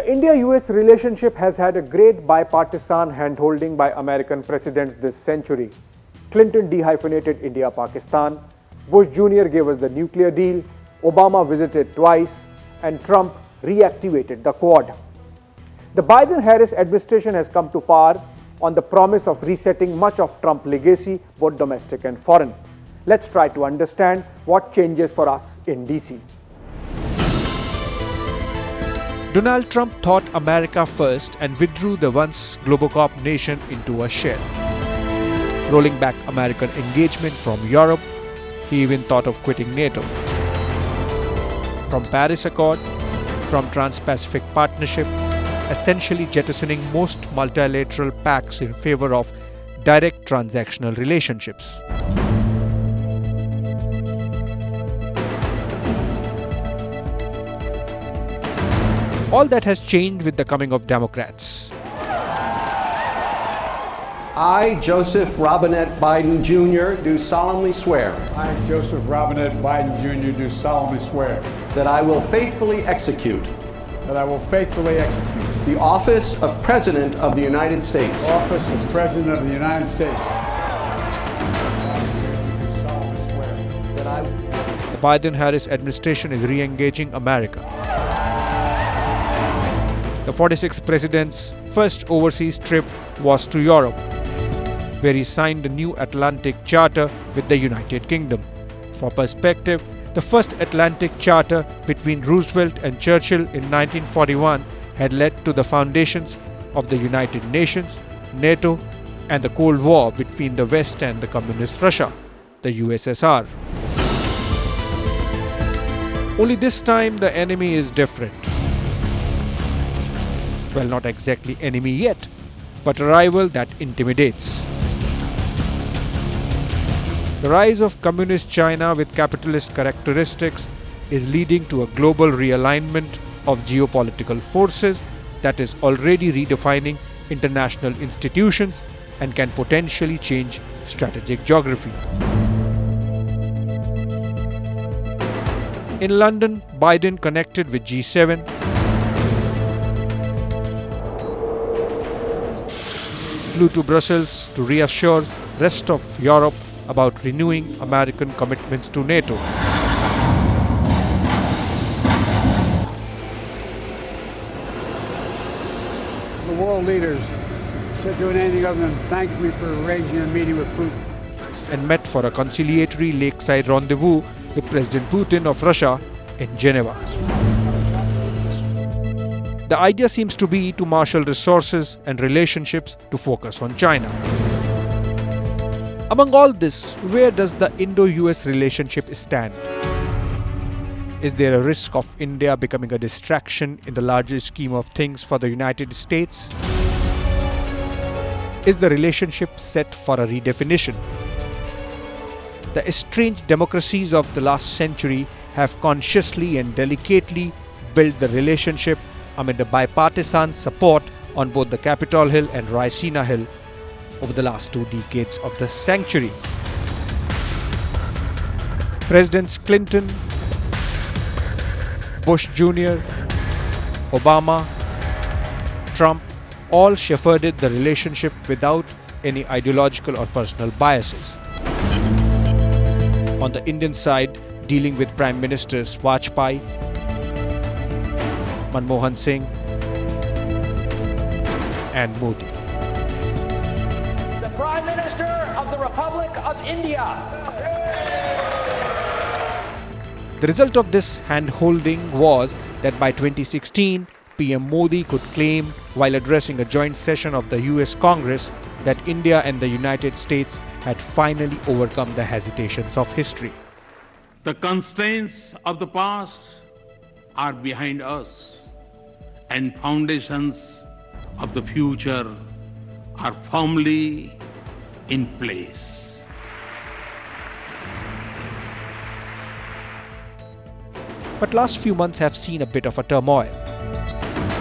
The India-U.S. relationship has had a great bipartisan handholding by American presidents this century. Clinton dehyphenated India-Pakistan, Bush Jr. gave us the nuclear deal, Obama visited twice, and Trump reactivated the Quad. The Biden-Harris administration has come to power on the promise of resetting much of Trump's legacy, both domestic and foreign. Let's try to understand what changes for us in DC. Donald Trump thought America first and withdrew the once Globocop nation into a shell. Rolling back American engagement from Europe, he even thought of quitting NATO. From Paris Accord, from Trans-Pacific Partnership, essentially jettisoning most multilateral pacts in favor of direct transactional relationships. All that has changed with the coming of Democrats. I, Joseph Robinette Biden Jr., do solemnly swear. I, Joseph Robinette Biden Jr., do solemnly swear. That I will faithfully execute. That I will faithfully execute. The office of President of the United States. The office of President of the United States. The Biden-Harris administration is re-engaging America. The 46th president's first overseas trip was to Europe, where he signed a new Atlantic Charter with the United Kingdom. For perspective, the first Atlantic Charter between Roosevelt and Churchill in 1941 had led to the foundations of the United Nations, NATO, and the Cold War between the West and the Communist Russia, the USSR. Only this time the enemy is different. Well, not exactly enemy yet, but a rival that intimidates. The rise of communist China with capitalist characteristics is leading to a global realignment of geopolitical forces that is already redefining international institutions and can potentially change strategic geography. In London, Biden connected with G7, flew to Brussels to reassure rest of Europe about renewing American commitments to NATO. The world leaders said doing anything other than thank me for arranging a meeting with Putin. And met for a conciliatory lakeside rendezvous with President Putin of Russia in Geneva. The idea seems to be to marshal resources and relationships to focus on China. Among all this, where does the Indo-US relationship stand? Is there a risk of India becoming a distraction in the larger scheme of things for the United States? Is the relationship set for a redefinition? The estranged democracies of the last century have consciously and delicately built the relationship amid a bipartisan support on both the Capitol Hill and Raisina Hill over the last 2 decades of the century. Presidents Clinton, Bush Jr., Obama, Trump all shepherded the relationship without any ideological or personal biases. On the Indian side, dealing with Prime Ministers Vajpayee, Manmohan Singh, and Modi. The Prime Minister of the Republic of India. The result of this hand-holding was that by 2016, PM Modi could claim while addressing a joint session of the US Congress that India and the United States had finally overcome the hesitations of history. The constraints of the past are behind us, and foundations of the future are firmly in place. But last few months have seen a bit of a turmoil.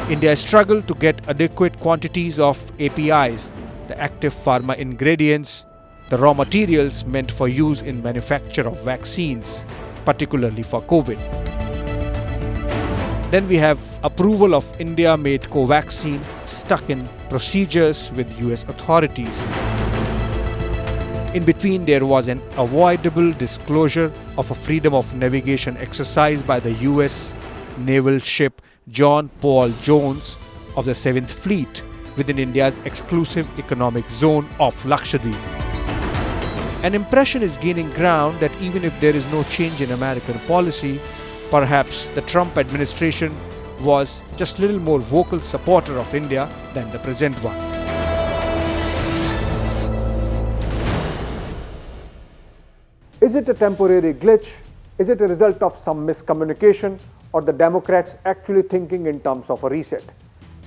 India has struggled to get adequate quantities of APIs, the active pharma ingredients, the raw materials meant for use in manufacture of vaccines, particularly for COVID. Then we have approval of India-made Covaxin stuck in procedures with US authorities. In between, there was an avoidable disclosure of a freedom of navigation exercise by the US naval ship John Paul Jones of the 7th Fleet within India's exclusive economic zone of Lakshadweep. An impression is gaining ground that even if there is no change in American policy, perhaps the Trump administration was just a little more vocal supporter of India than the present one. Is it a temporary glitch? Is it a result of some miscommunication, or the Democrats actually thinking in terms of a reset?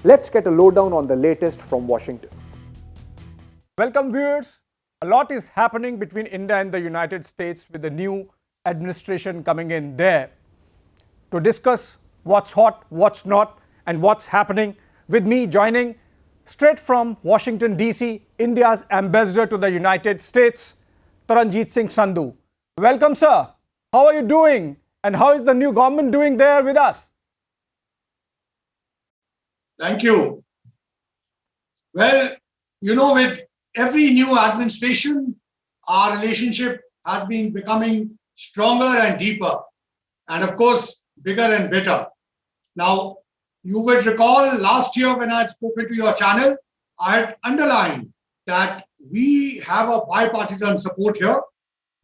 Let's get a lowdown on the latest from Washington. Welcome viewers. A lot is happening between India and the United States with the new administration coming in there. To discuss what's hot, what's not, and what's happening, with me joining straight from Washington DC, India's ambassador to the United States, Taranjeet Singh Sandhu. Welcome, sir. How are you doing? And how is the new government doing there with us? Thank you. Well, with every new administration, our relationship has been becoming stronger and deeper, and of course, bigger and better. Now, you would recall last year when I had spoken to your channel, I had underlined that we have a bipartisan support here,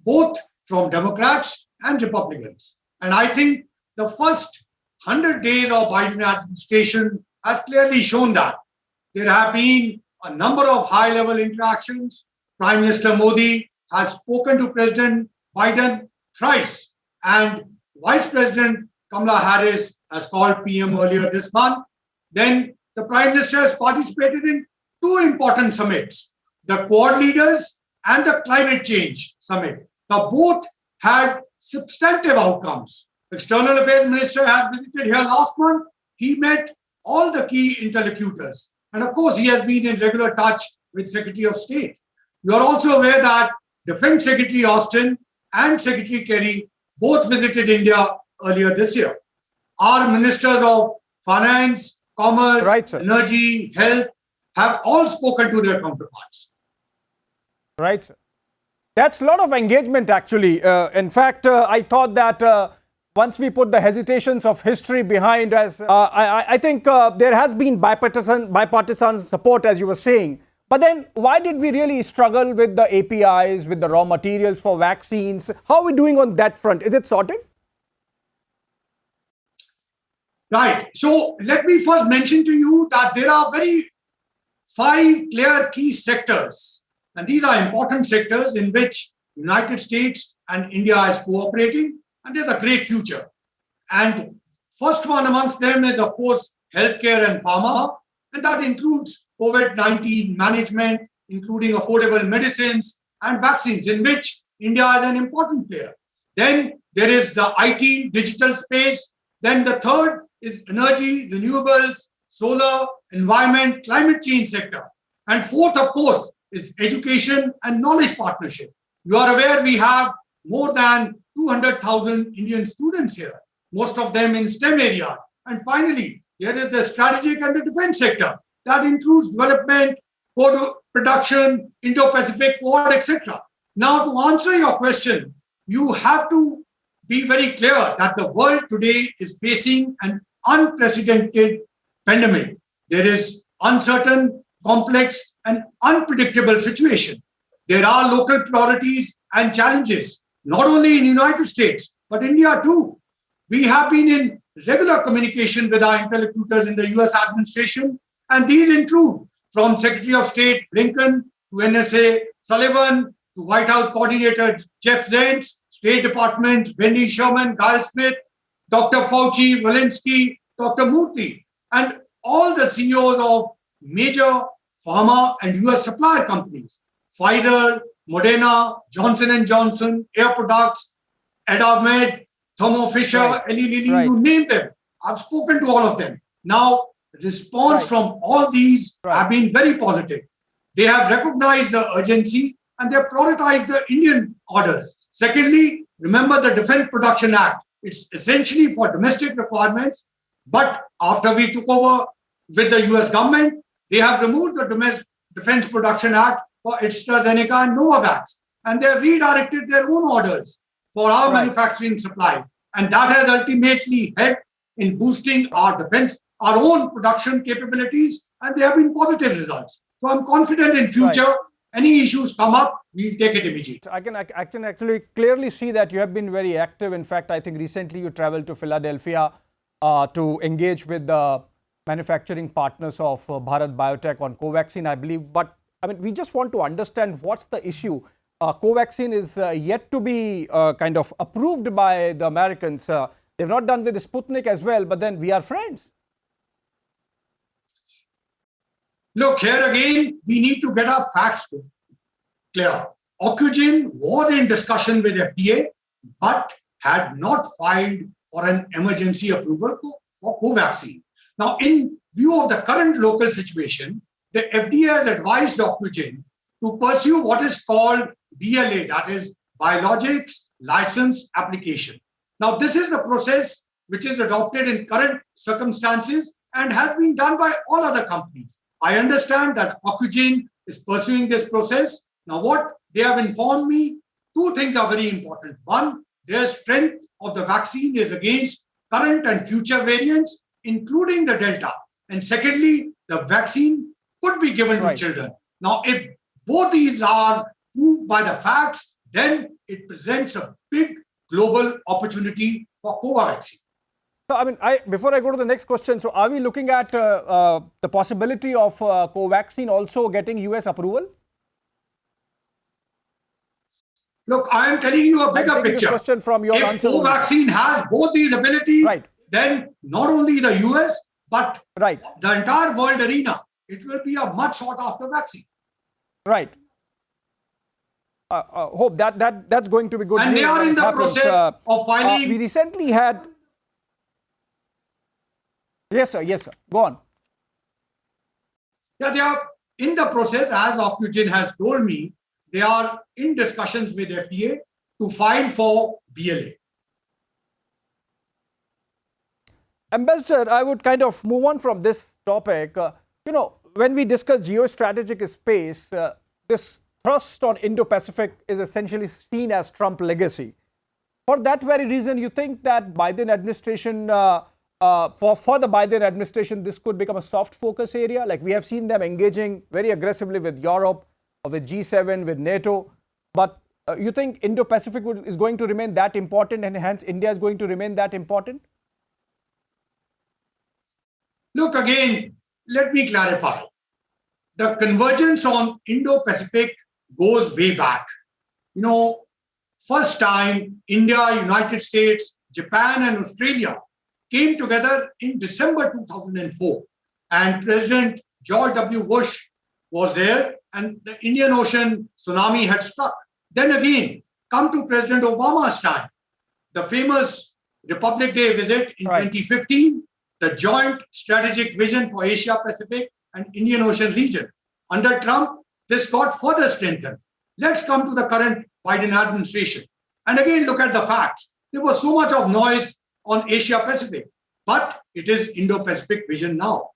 both from Democrats and Republicans. And I think the first 100 days of Biden administration has clearly shown that. There have been a number of high-level interactions. Prime Minister Modi has spoken to President Biden thrice, and Vice President Kamala Harris has called PM earlier this month. Then the Prime Minister has participated in two important summits, the Quad Leaders and the Climate Change Summit. Now, both had substantive outcomes. External Affairs Minister has visited here last month. He met all the key interlocutors. And of course, he has been in regular touch with Secretary of State. You are also aware that Defense Secretary Austin and Secretary Kerry both visited India earlier this year. Our ministers of Finance, Commerce, Energy, Health have all spoken to their counterparts. Right, sir. That's a lot of engagement, actually. In fact, I thought that once we put the hesitations of history behind us, I think there has been bipartisan support, as you were saying. But then why did we really struggle with the APIs, with the raw materials for vaccines? How are we doing on that front? Is it sorted? Right. So let me first mention to you that there are 5 clear key sectors. And these are important sectors in which United States and India is cooperating, and there's a great future. And first one amongst them is, of course, healthcare and pharma, and that includes COVID-19 management, including affordable medicines and vaccines, in which India is an important player. Then there is the IT, digital space. Then the third is energy, renewables, solar, environment, climate change sector. And fourth, of course, is education and knowledge partnership. You are aware we have more than 200,000 Indian students here, most of them in STEM area. And finally, there is the strategic and the defense sector. That includes development, production, Indo-Pacific, Quad, etc. Now, to answer your question, you have to be very clear that the world today is facing an unprecedented pandemic. There is uncertain, complex, and unpredictable situation. There are local priorities and challenges, not only in the United States, but India too. We have been in regular communication with our interlocutors in the US administration, and these include from Secretary of State Blinken to NSA Sullivan to White House Coordinator Jeff Zients, State Department Wendy Sherman, Kyle Smith, Dr. Fauci, Walensky, Dr. Murthy, and all the CEOs of major pharma and US supplier companies, Pfizer, Moderna, Johnson & Johnson, Air Products, Advamed, Thermo Fisher, Eli Lilly, you name them. I've spoken to all of them. Now, the response from all these have been very positive. They have recognized the urgency and they have prioritized the Indian orders. Secondly, remember the Defense Production Act. It's essentially for domestic requirements. But after we took over with the US government, they have removed the Domestic Defense Production Act for AstraZeneca and Novavax. And they have redirected their own orders for our manufacturing supplies. And that has ultimately helped in boosting our defense, our own production capabilities, and there have been positive results. So I'm confident in future, any issues come up, we'll take it immediately. I can actually clearly see that you have been very active. In fact, I think recently you traveled to Philadelphia to engage with the manufacturing partners of Bharat Biotech on Covaxin, I believe. But I mean, we just want to understand what's the issue. Covaxin is yet to be kind of approved by the Americans. They've not done with Sputnik as well, but then we are friends. Look, here again, we need to get our facts clear. Ocugen was in discussion with FDA, but had not filed for an emergency approval for Covaxin. Now, in view of the current local situation, the FDA has advised Ocugen to pursue what is called BLA, that is Biologics License Application. Now, this is the process which is adopted in current circumstances and has been done by all other companies. I understand that Ocugen is pursuing this process. Now, what they have informed me, two things are very important. One, their strength of the vaccine is against current and future variants, including the Delta. And secondly, the vaccine could be given to children. Now, if both these are proved by the facts, then it presents a big global opportunity for Covaxin. So, I mean, before I go to the next question, so are we looking at the possibility of Covaxin also getting US approval? Look, I am telling you a bigger picture. Question from your if Covaxin has both these abilities, then not only the US, but the entire world arena, it will be a much sought after vaccine. Right. Hope that's going to be good. And they are in the process of filing. We recently had. Yes, sir. Yes, sir. Go on. Yeah, they are in the process, as Ocugen has told me, they are in discussions with FDA to file for BLA. Ambassador, I would kind of move on from this topic. When we discuss geostrategic space, this thrust on Indo-Pacific is essentially seen as Trump legacy. For that very reason, you think that Biden administration, for the Biden administration, this could become a soft focus area? Like we have seen them engaging very aggressively with Europe, or with G7, with NATO. But you think Indo-Pacific is going to remain that important, and hence India is going to remain that important? Look, again, let me clarify. The convergence on Indo-Pacific goes way back. First time India, United States, Japan and Australia came together in December 2004. And President George W. Bush was there and the Indian Ocean tsunami had struck. Then again, come to President Obama's time, the famous Republic Day visit in 2015, the joint strategic vision for Asia Pacific and Indian Ocean region. Under Trump, this got further strengthened. Let's come to the current Biden administration. And again, look at the facts. There was so much of noise on Asia Pacific, but it is Indo-Pacific vision now.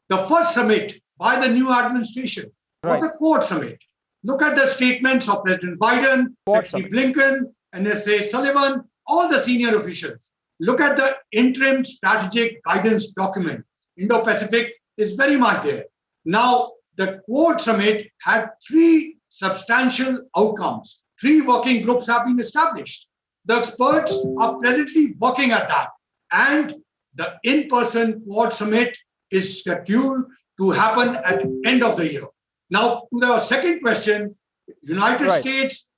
The first summit by the new administration was the Quad Summit. Look at the statements of President Biden, Secretary Blinken, NSA Sullivan, all the senior officials. Look at the interim strategic guidance document. Indo-Pacific is very much there. Now, the Quad Summit had 3 substantial outcomes. 3 working groups have been established. The experts are presently working at that. And the in-person Quad Summit is scheduled to happen at the end of the year. Now, to the second question, United States,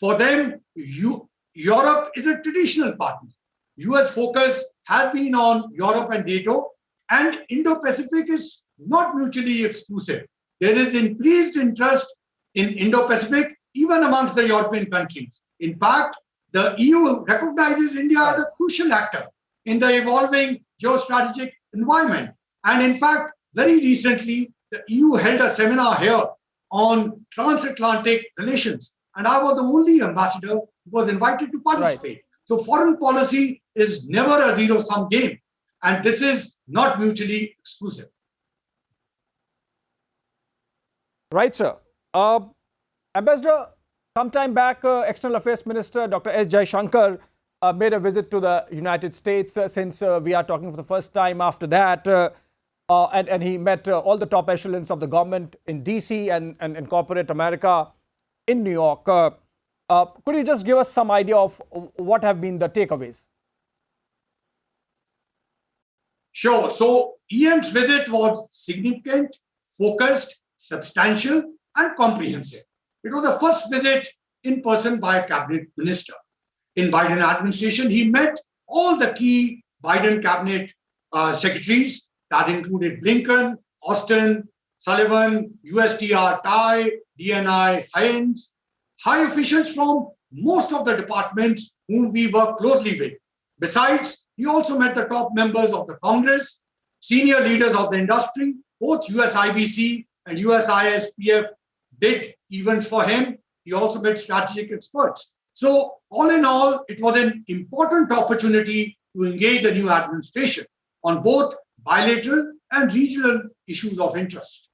for them, Europe is a traditional partner. US focus has been on Europe and NATO, and Indo-Pacific is not mutually exclusive. There is increased interest in Indo-Pacific, even amongst the European countries. In fact, the EU recognizes India as a crucial actor in the evolving geostrategic environment. And in fact, very recently, the EU held a seminar here on transatlantic relations. And I was the only ambassador who was invited to participate. So foreign policy is never a zero-sum game. And this is not mutually exclusive. Right, sir. Ambassador, sometime back, External Affairs Minister Dr. S. Jaishankar made a visit to the United States since we are talking for the first time after that. And he met all the top echelons of the government in DC and corporate America in New York. Could you just give us some idea of what have been the takeaways? Sure. So EM's visit was significant, focused, substantial, and comprehensive. It was the first visit in person by a cabinet minister. In Biden administration, he met all the key Biden cabinet secretaries that included Blinken, Austin, Sullivan, USTR, Tai, DNI, Hines, high officials from most of the departments whom we work closely with. Besides, he also met the top members of the Congress, senior leaders of the industry. Both USIBC and USISPF did events for him. He also met strategic experts. So all in all, it was an important opportunity to engage the new administration on both bilateral and regional issues of interest.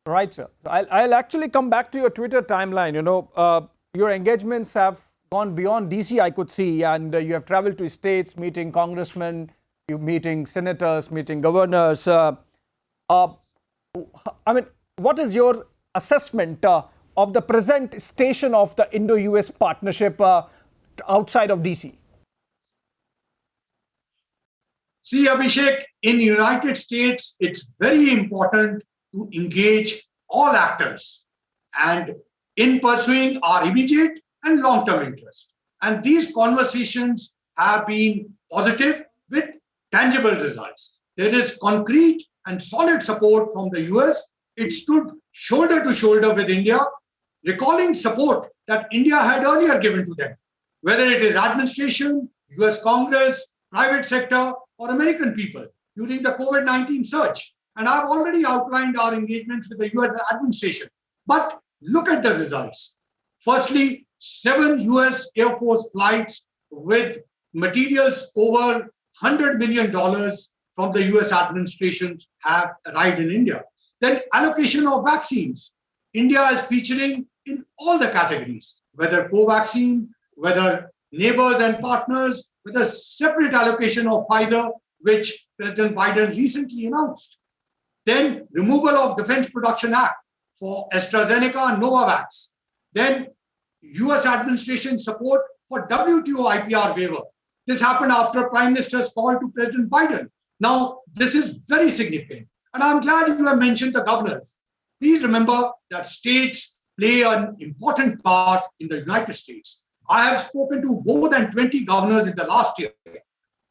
Right, sir. I'll actually come back to your Twitter timeline. You know, your engagements have gone beyond DC, I could see, and you have traveled to states, meeting congressmen, you meeting senators, meeting governors. I mean, what is your assessment of the present station of the Indo-U.S. partnership outside of DC? See, Abhishek, in the United States, it's very important to engage all actors and in pursuing our immediate and long-term interests. And these conversations have been positive with tangible results. There is concrete and solid support from the US. It stood shoulder to shoulder with India, recalling support that India had earlier given to them, whether it is administration, US Congress, private sector, or American people during the COVID-19 surge. And I've already outlined our engagements with the US administration. But look at the results. Firstly, 7 US Air Force flights with materials over $100 million from the US administration have arrived in India. Then allocation of vaccines. India is featuring in all the categories, whether co-vaccine, whether neighbors and partners, with a separate allocation of Pfizer, which President Biden recently announced. Then removal of Defense Production Act for AstraZeneca and Novavax. Then US administration support for WTO IPR waiver. This happened after Prime Minister's call to President Biden. Now, this is very significant. And I'm glad you have mentioned the governors. Please remember that states play an important part in the United States. I have spoken to more than 20 governors in the last year.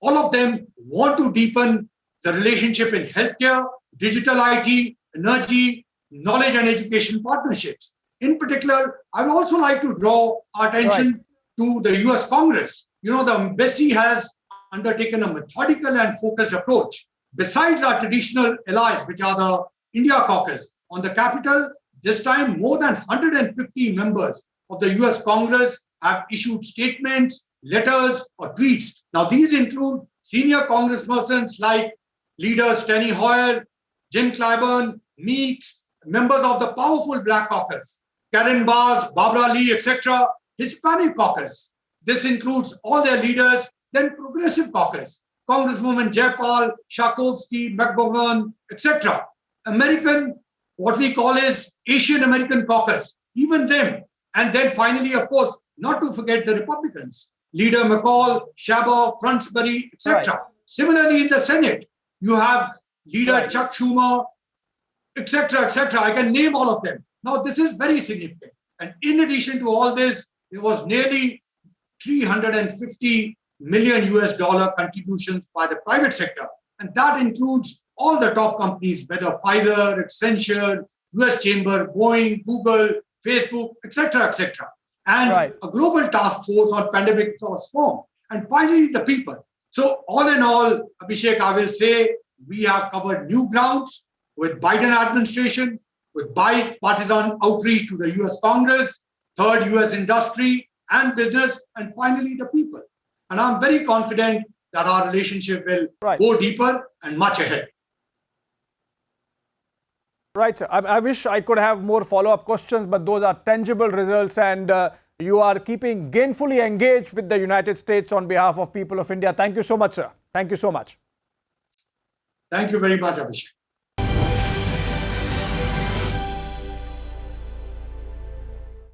All of them want to deepen the relationship in healthcare, digital IT, energy, knowledge and education partnerships. In particular, I would also like to draw our attention to the US Congress. You know, the embassy has undertaken a methodical and focused approach. Besides our traditional allies, which are the India caucus, on the Capitol, this time more than 150 members of the US Congress have issued statements, letters, or tweets. Now, these include senior congresspersons like leaders Steny Hoyer, Jim Clyburn, Meeks, members of the powerful Black Caucus, Karen Bass, Barbara Lee, etc., Hispanic Caucus. This includes all their leaders, then Progressive Caucus, Congresswoman Jayapal, Shakovsky, McGovern, etc. American, what we call is Asian American Caucus, even them. And then finally, of course, not to forget the Republicans, Leader McCall, Shabba, Fruntsbury, etc. Similarly, in the Senate, you have Leader Chuck Schumer, etc., etc. I can name all of them. Now, this is very significant. And in addition to all this, there was nearly 350 million US dollar contributions by the private sector. And that includes all the top companies, whether Pfizer, Accenture, US Chamber, Boeing, Google, Facebook, etc., etc. And a global task force on pandemic was formed. And finally, the people. So all in all, Abhishek, I will say we have covered new grounds with Biden administration, with bipartisan outreach to the US Congress, third US industry and business, and finally the people. And I'm very confident that our relationship will Right. go deeper and much ahead. Right, sir. I wish I could have more follow-up questions, but those are tangible results, and you are keeping gainfully engaged with the United States on behalf of people of India. Thank you so much, sir. Thank you so much. Thank you very much, Abhishek.